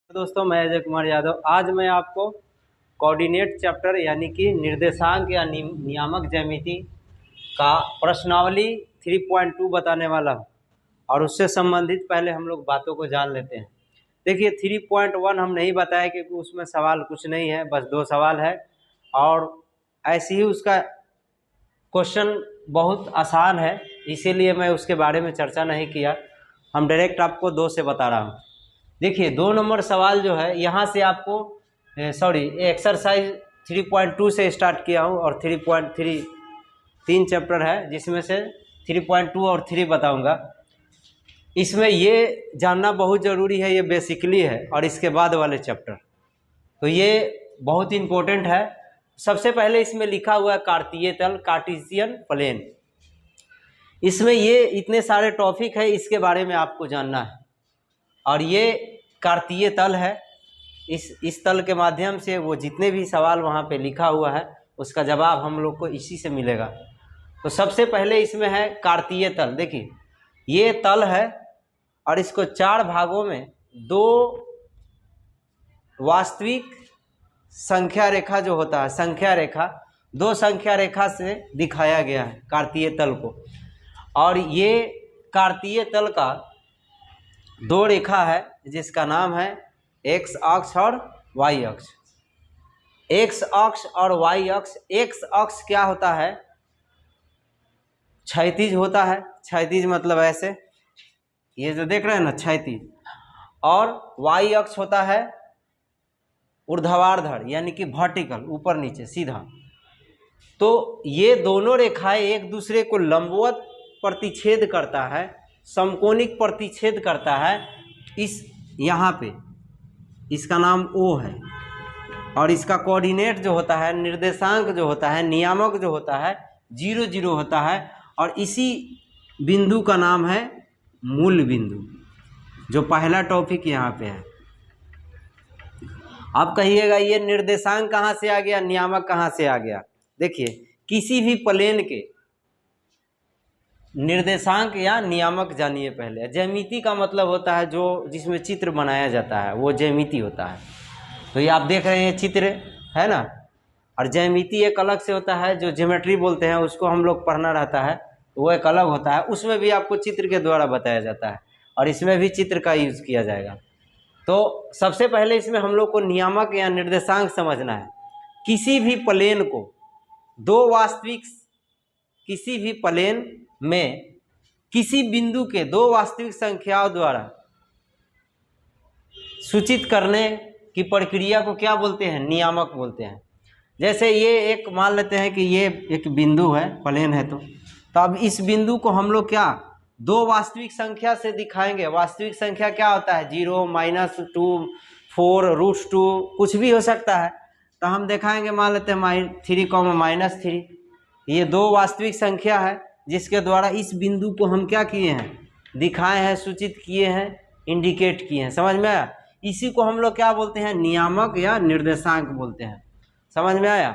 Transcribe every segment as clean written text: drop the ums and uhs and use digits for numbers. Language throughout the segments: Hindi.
दोस्तों, मैं अजय कुमार यादव। आज मैं आपको कोऑर्डिनेट चैप्टर यानी कि निर्देशांक या नियामक ज्यामिति का प्रश्नावली 3.2 बताने वाला हूं। और उससे संबंधित पहले हम लोग बातों को जान लेते हैं। देखिए, 3.1 हम नहीं बताया क्योंकि उसमें सवाल कुछ नहीं है, बस 2 सवाल है और ऐसे ही उसका क्वेश्चन बहुत आसान है, इसीलिए मैं उसके बारे में चर्चा नहीं किया। हम डायरेक्ट आपको 2 से बता रहा हूँ। देखिए, 2 नंबर सवाल जो है यहाँ से आपको एक्सरसाइज 3.2 से स्टार्ट किया हूँ और 3.3 3 चैप्टर है, जिसमें से 3.2 और 3 बताऊँगा। इसमें ये जानना बहुत ज़रूरी है, ये बेसिकली है, और इसके बाद वाले चैप्टर तो ये बहुत इम्पोर्टेंट है। सबसे पहले इसमें लिखा हुआ है कार्तीय तल, कार्टेशियन प्लेन। इसमें ये इतने सारे टॉपिक है, इसके बारे में आपको जानना है। और ये कार्तीय तल है, इस तल के माध्यम से वो जितने भी सवाल वहाँ पे लिखा हुआ है उसका जवाब हम लोग को इसी से मिलेगा। तो सबसे पहले इसमें है कार्तीय तल। देखिए, ये तल है और इसको 4 भागों में 2 वास्तविक संख्या रेखा जो होता है, संख्या रेखा, 2 संख्या रेखा से दिखाया गया है कार्तीय तल को। और ये कार्तीय तल का 2 रेखा है जिसका नाम है एक्स अक्ष और वाई अक्ष। एक्स अक्ष और वाई अक्ष, एक्स अक्ष क्या होता है? क्षैतिज होता है। क्षैतिज मतलब ऐसे, ये जो देख रहे हैं ना, क्षैतिज। और वाई अक्ष होता है ऊर्ध्वाधर यानी कि वर्टिकल, ऊपर नीचे सीधा। तो ये दोनों रेखाएं एक दूसरे को लंबवत प्रतिच्छेद करता है, समकोणिक प्रतिच्छेद करता है। इस यहाँ पे इसका नाम O है और इसका कोऑर्डिनेट जो होता है, निर्देशांक जो होता है, नियामक जो होता है 0 0 होता है। और इसी बिंदु का नाम है मूल बिंदु, जो पहला टॉपिक यहाँ पे है। आप कहिएगा ये निर्देशांक कहाँ से आ गया, नियामक कहाँ से आ गया? देखिए, किसी भी प्लेन के निर्देशांक या नियामक जानिए पहले। ज्यामिति का मतलब होता है जो जिसमें चित्र बनाया जाता है, वो ज्यामिति होता है। तो ये आप देख रहे हैं चित्र है ना। और ज्यामिति एक अलग से होता है, जो ज्योमेट्री बोलते हैं, उसको हम लोग पढ़ना रहता है, तो वो एक अलग होता है। उसमें भी आपको चित्र के द्वारा बताया जाता है और इसमें भी चित्र का यूज़ किया जाएगा। तो सबसे पहले इसमें हम लोग को नियामक या निर्देशांक समझना है। किसी भी प्लेन को 2 वास्तविक, किसी भी प्लेन में किसी बिंदु के 2 वास्तविक संख्याओं द्वारा सूचित करने की प्रक्रिया को क्या बोलते हैं? नियामक बोलते हैं। जैसे ये एक मान लेते हैं कि ये एक बिंदु है, प्लेन है, तो अब इस बिंदु को हम लोग क्या 2 वास्तविक संख्या से दिखाएंगे। वास्तविक संख्या क्या होता है? 0, -2, 4, √2, कुछ भी हो सकता है। तो हम दिखाएंगे, मान लेते हैं 3, -3। ये 2 वास्तविक संख्या है जिसके द्वारा इस बिंदु को हम क्या किए हैं? दिखाए हैं, सूचित किए हैं, इंडिकेट किए हैं। समझ में आया? इसी को हम लोग क्या बोलते हैं? नियामक या निर्देशांक बोलते हैं। समझ में आया?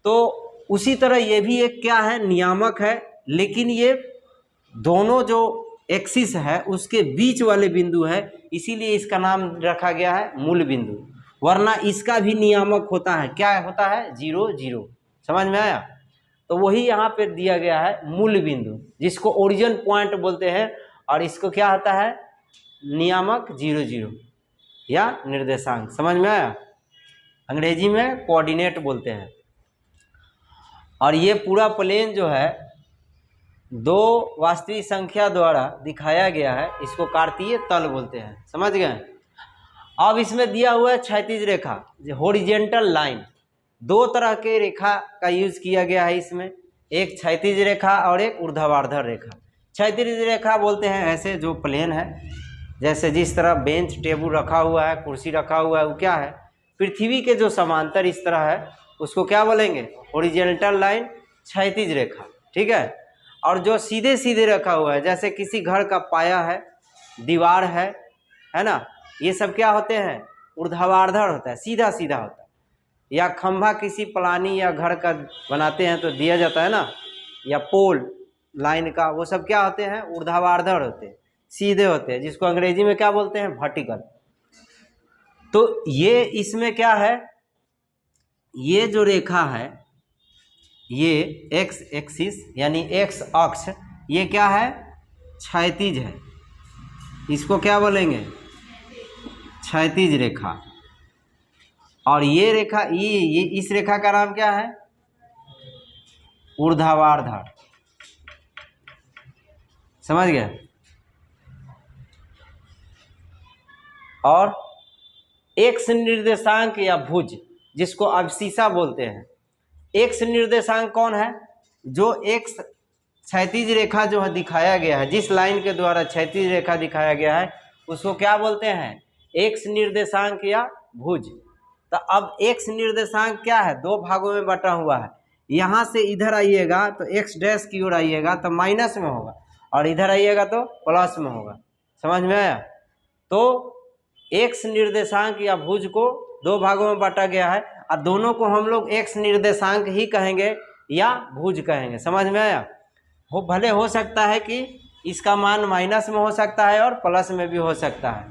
तो उसी तरह ये भी एक क्या है? नियामक है, लेकिन ये दोनों जो एक्सिस है उसके बीच वाले बिंदु है, इसीलिए इसका नाम रखा गया है मूल बिंदु। वरना इसका भी नियामक होता है, क्या होता है? 0 0। समझ में आया? तो वही यहाँ पे दिया गया है मूल बिंदु, जिसको ओरिजिन पॉइंट बोलते हैं। और इसको क्या होता है? नियामक 0 0 या निर्देशांक। समझ में आया? अंग्रेजी में कोऑर्डिनेट बोलते हैं। और ये पूरा प्लेन जो है 2 वास्तविक संख्या द्वारा दिखाया गया है, इसको कार्तीय तल बोलते हैं। समझ गए? अब इसमें दिया हुआ है क्षैतिज रेखा, हॉरिजेंटल लाइन। 2 तरह के रेखा का यूज किया गया है इसमें, एक क्षैतिज रेखा और एक ऊर्ध्वाधर रेखा। क्षैतिज रेखा बोलते हैं ऐसे जो प्लेन है, जैसे जिस तरह बेंच टेबल रखा हुआ है, कुर्सी रखा हुआ है, वो क्या है? पृथ्वी के जो समांतर इस तरह है, उसको क्या बोलेंगे? हॉरिजेंटल लाइन, क्षैतिज रेखा। ठीक है? और जो सीधे सीधे रखा हुआ है, जैसे किसी घर का पाया है, दीवार है ना, ये सब क्या होते हैं? ऊर्ध्वाधर होता है, सीधा सीधा होता है। या खंभा किसी प्लानी या घर का बनाते हैं तो दिया जाता है ना, या पोल लाइन का, वो सब क्या होते हैं? ऊर्ध्वाधर होते हैं, सीधे होते हैं, जिसको अंग्रेजी में क्या बोलते हैं? वर्टिकल। तो ये इसमें क्या है, ये जो रेखा है ये एक्स एक्सिस यानी एक्स अक्ष, ये क्या है, क्षैतिज है। इसको क्या बोलेंगे, क्षैतिज रेखा। और ये रेखा ये इस रेखा का नाम क्या है, ऊर्ध्वाधर। समझ गए। और एक्स निर्देशांक या भुज, जिसको अब्सिसा बोलते हैं। एक्स निर्देशांक कौन है, जो एक्स क्षैतिज रेखा जो है दिखाया गया है, जिस लाइन के द्वारा क्षैतिज रेखा दिखाया गया है उसको क्या बोलते हैं, एक्स निर्देशांक या भुज। तो अब एक्स निर्देशांक क्या है, दो भागों में बटा हुआ है। यहाँ से इधर आइएगा तो एक्स डैश की ओर आइएगा तो माइनस में होगा, और इधर आइएगा तो प्लस में होगा। समझ में आया। तो एक्स निर्देशांक या भुज को दो भागों में बांटा गया है, और दोनों को हम लोग एक्स निर्देशांक ही कहेंगे या भुज कहेंगे। समझ में आया। भले हो सकता है कि इसका मान माइनस में हो सकता है और प्लस में भी हो सकता है,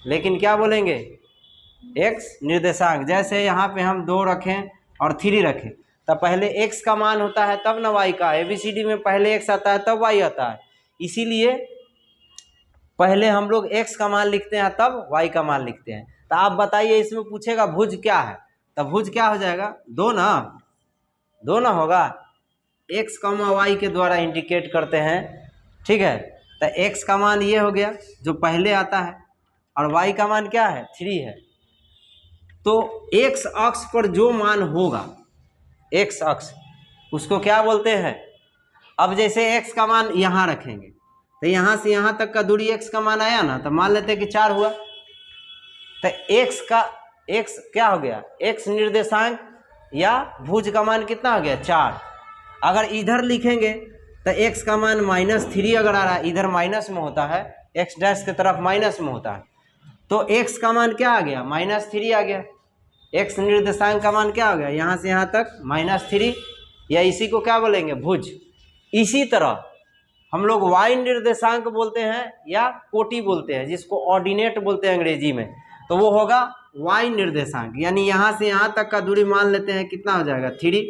लेकिन क्या बोलेंगे, एक्स निर्देशांक। जैसे यहाँ पे हम 2 रखें और 3 रखें, तो पहले एक्स का मान होता है तब न वाई का। ABCD में पहले एक्स आता है तब वाई आता है, इसीलिए पहले हम लोग एक्स का मान लिखते हैं तब वाई का मान लिखते हैं। तो आप बताइए, इसमें पूछेगा भुज क्या है, तो भुज क्या हो जाएगा, 2 ना होगा। एक्स कॉमा वाई के द्वारा इंडिकेट करते हैं, ठीक है। तो एक्स का मान ये हो गया जो पहले आता है, और वाई का मान क्या है, 3 है। तो एक्स अक्ष पर जो मान होगा, एक्स अक्ष, उसको क्या बोलते हैं। अब जैसे एक्स का मान यहाँ रखेंगे तो यहाँ से यहाँ तक का दूरी एक्स का मान आया ना, तो मान लेते हैं कि 4 हुआ। तो एक्स क्या हो गया, एक्स निर्देशांक या भुज का मान कितना हो गया, 4। अगर इधर लिखेंगे तो एक्स का मान -3 अगर आ रहा है, इधर माइनस में होता है, एक्स डैश की तरफ माइनस में होता है, तो एक्स का मान क्या आ गया, -3 आ गया। एक्स निर्देशांक का मान क्या हो गया, यहाँ से यहाँ तक -3, या इसी को क्या बोलेंगे, भुज। इसी तरह हम लोग वाई निर्देशांक बोलते हैं या कोटि बोलते हैं, जिसको ऑर्डिनेट बोलते हैं अंग्रेजी में, तो वो होगा वाई निर्देशांक। यानी यहाँ से यहाँ तक का दूरी मान लेते हैं, कितना हो जाएगा, 3।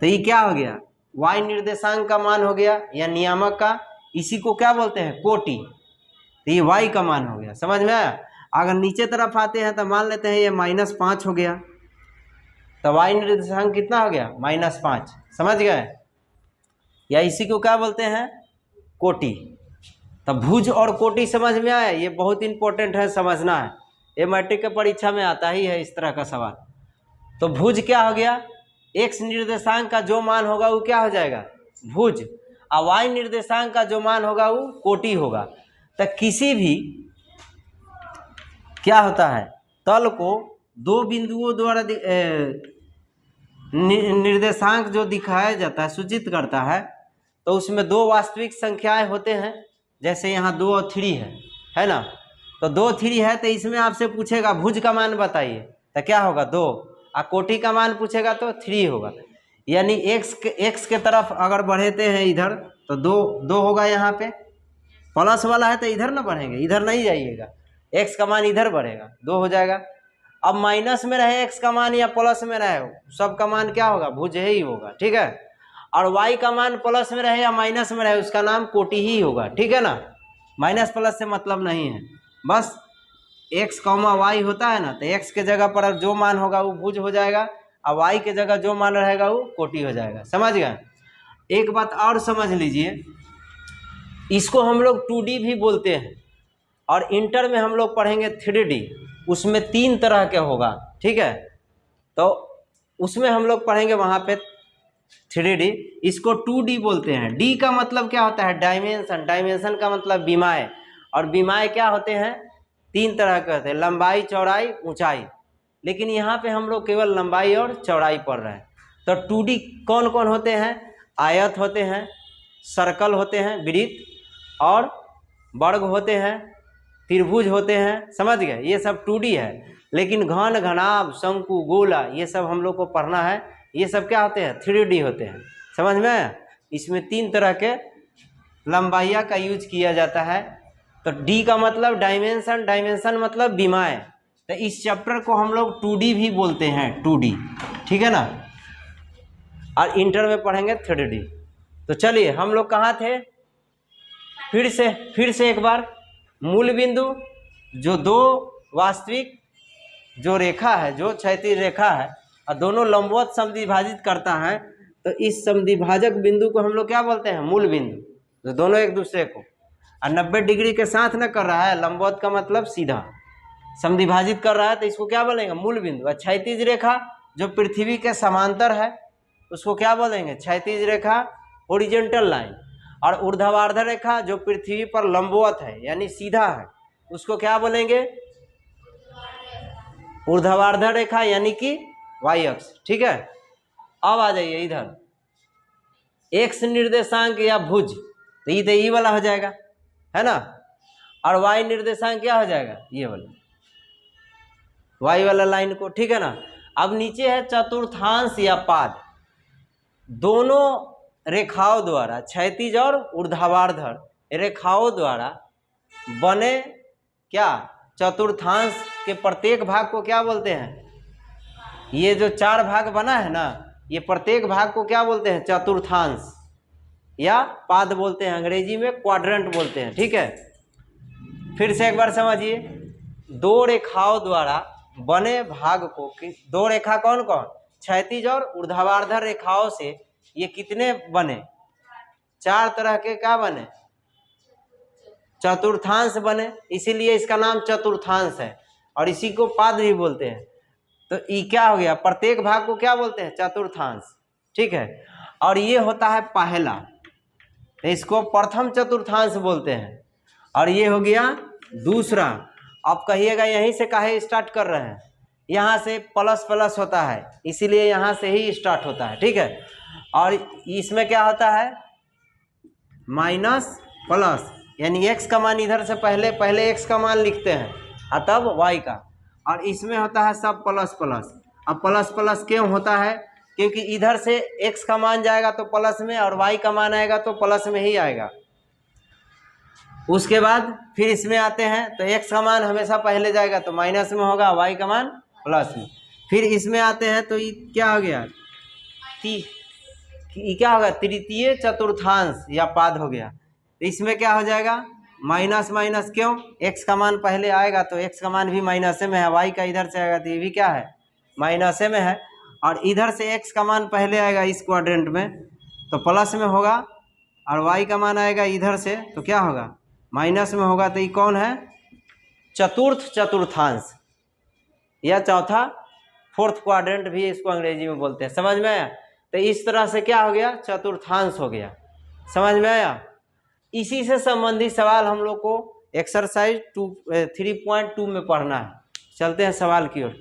तो ये क्या हो गया, वाई निर्देशांक का मान हो गया या नियामक का, इसी को क्या बोलते हैं, कोटि। तो ये वाई का मान हो गया। समझ में आया। अगर नीचे तरफ आते हैं तो मान लेते हैं ये -5 हो गया, तो वाई निर्देशांक कितना हो गया, -5। समझ गए। या इसी को क्या बोलते हैं, कोटि। तो भुज और कोटि समझ में आया। ये बहुत इंपॉर्टेंट है, समझना है, ये मैट्रिक के परीक्षा में आता ही है इस तरह का सवाल। तो भुज क्या हो गया, एक्स निर्देशांक का जो मान होगा वो क्या हो जाएगा, भुज, और वाई निर्देशांक का जो मान होगा वो कोटि होगा। तो किसी भी क्या होता है, तल को 2 बिंदुओं द्वारा निर्देशांक जो दिखाया जाता है, सूचित करता है, तो उसमें 2 वास्तविक संख्याएं होते हैं। जैसे यहाँ 2 और 3 है ना। तो 2 3 है, तो इसमें आपसे पूछेगा भुज का मान बताइए, तो क्या होगा, 2, और कोटि का मान पूछेगा तो 3 होगा। यानी एक्स के तरफ अगर बढ़ेते हैं इधर तो 2 होगा। यहाँ पे प्लस वाला है तो इधर ना बढ़ेंगे, इधर नहीं जाइएगा, एक्स का मान इधर बढ़ेगा, 2 हो जाएगा। अब माइनस में रहे एक्स का मान या प्लस में रहे, सब का मान क्या होगा, भुज ही होगा, ठीक है। और वाई का मान प्लस में रहे या माइनस में रहे, उसका नाम कोटि ही होगा, ठीक है ना। माइनस प्लस से मतलब नहीं है, बस एक्स कॉमा वाई होता है ना, तो एक्स के जगह पर जो मान होगा वो भुज हो जाएगा, और वाई के जगह जो मान रहेगा वो कोटि हो जाएगा। समझ गए। एक बात और समझ लीजिए, इसको हम लोग 2D भी बोलते हैं, और इंटर में हम लोग पढ़ेंगे 3D। उसमें 3 तरह के होगा, ठीक है। तो उसमें हम लोग पढ़ेंगे वहाँ पे 3D। इसको 2D बोलते हैं। डी का मतलब क्या होता है, डायमेंशन। डायमेंशन का मतलब विमाएँ, और विमाएँ क्या होते हैं, 3 तरह के होते हैं, लंबाई, चौड़ाई, ऊंचाई। लेकिन यहाँ पे हम लोग केवल लंबाई और चौड़ाई पढ़ रहे हैं। तो 2D कौन कौन होते हैं, आयत होते हैं, सर्कल होते हैं, वृत्त, और वर्ग होते हैं, त्रिभुज होते हैं। समझ गए। ये सब 2D है। लेकिन घन, घनाभ, शंकु, गोला, ये सब हम लोग को पढ़ना है। ये सब क्या होते हैं, 3D होते हैं। समझ में। इसमें 3 तरह के लंबाइयाँ का यूज किया जाता है, तो डी का मतलब डायमेंशन, डायमेंशन मतलब विमाएँ। तो इस चैप्टर को हम लोग 2D भी बोलते हैं, 2D, ठीक है ना। और इंटर में पढ़ेंगे 3D। तो चलिए हम लोग कहाँ थे, फिर से एक बार, मूल बिंदु जो दो वास्तविक जो रेखा है, जो क्षैतिज रेखा है और दोनों लंबवत समद्विभाजित करता है, तो इस समद्विभाजक बिंदु को हम लोग क्या बोलते हैं, मूल बिंदु। जो दोनों एक दूसरे को 90 डिग्री के साथ न कर रहा है, लंबवत का मतलब सीधा, समद्विभाजित कर रहा है, तो इसको क्या बोलेंगे, मूल बिंदु। और क्षैतिज रेखा जो पृथ्वी के समांतर है उसको क्या बोलेंगे, क्षैतिज रेखा, ओरिजेंटल लाइन। और ऊर्ध्वाधर रेखा जो पृथ्वी पर लंबवत है यानी सीधा है, उसको क्या बोलेंगे, ऊर्ध्वाधर रेखा यानी कि वाई अक्ष, ठीक है। अब आ जाइए इधर, एक्स निर्देशांक या भुज, तो ये वाला हो जाएगा, है ना। और वाई निर्देशांक क्या हो जाएगा, ये वाला, वाई वाला लाइन को, ठीक है ना। अब नीचे है चतुर्थांश या पाद। दोनों रेखाओं द्वारा, क्षैतिज और ऊर्ध्वाधर रेखाओं द्वारा बने क्या, चतुर्थांश के प्रत्येक भाग को क्या बोलते हैं, ये जो 4 भाग बना है ना, ये प्रत्येक भाग को क्या बोलते हैं, चतुर्थांश या पाद बोलते हैं, अंग्रेजी में क्वाड्रेंट बोलते हैं, ठीक है। फिर से एक बार समझिए, दो रेखाओं द्वारा बने भाग को, दो रेखा कौन कौन, क्षैतिज और ऊर्ध्वाधर रेखाओं से ये कितने बने, 4 तरह के क्या बने, चतुर्थांश बने, इसीलिए इसका नाम चतुर्थांश है और इसी को पाद भी बोलते हैं। तो ये क्या हो गया, प्रत्येक भाग को क्या बोलते हैं, चतुर्थांश, ठीक है। और ये होता है पहला, तो इसको प्रथम चतुर्थांश बोलते हैं। और ये हो गया दूसरा। आप कहिएगा यहीं से काहे स्टार्ट कर रहे हैं, यहाँ से प्लस प्लस होता है, इसीलिए यहाँ से ही स्टार्ट होता है, ठीक है। और इसमें क्या होता है, माइनस प्लस, यानी x का मान इधर से पहले x का मान लिखते हैं और तब y का। और इसमें होता है सब प्लस प्लस। अब प्लस प्लस क्यों होता है, क्योंकि इधर से x का मान जाएगा तो प्लस में और y का मान आएगा तो प्लस में ही आएगा। उसके बाद फिर इसमें आते हैं तो x का मान हमेशा पहले जाएगा तो माइनस में होगा, y का मान प्लस में। फिर इसमें आते हैं तो ये क्या हो गया, क्या होगा, तृतीय चतुर्थांश या पाद हो गया। तो इसमें क्या हो जाएगा, माइनस माइनस, क्यों, x का मान पहले आएगा तो x का मान भी माइनस में है, y का इधर से आएगा तो ये भी क्या है, माइनस में है। और इधर से x का मान पहले आएगा इस क्वाड्रेंट में तो प्लस में होगा, और y का मान आएगा इधर से तो क्या होगा, माइनस में होगा। तो ये कौन है, चतुर्थ चतुर्थांश या चौथा, फोर्थ क्वाड्रेंट भी इसको अंग्रेजी में बोलते हैं, समझ में आया। तो इस तरह से क्या हो गया, चतुर्थांश हो गया, समझ में आया। इसी से संबंधित सवाल हम लोग को एक्सरसाइज 3.2 में पढ़ना है। चलते हैं सवाल की ओर।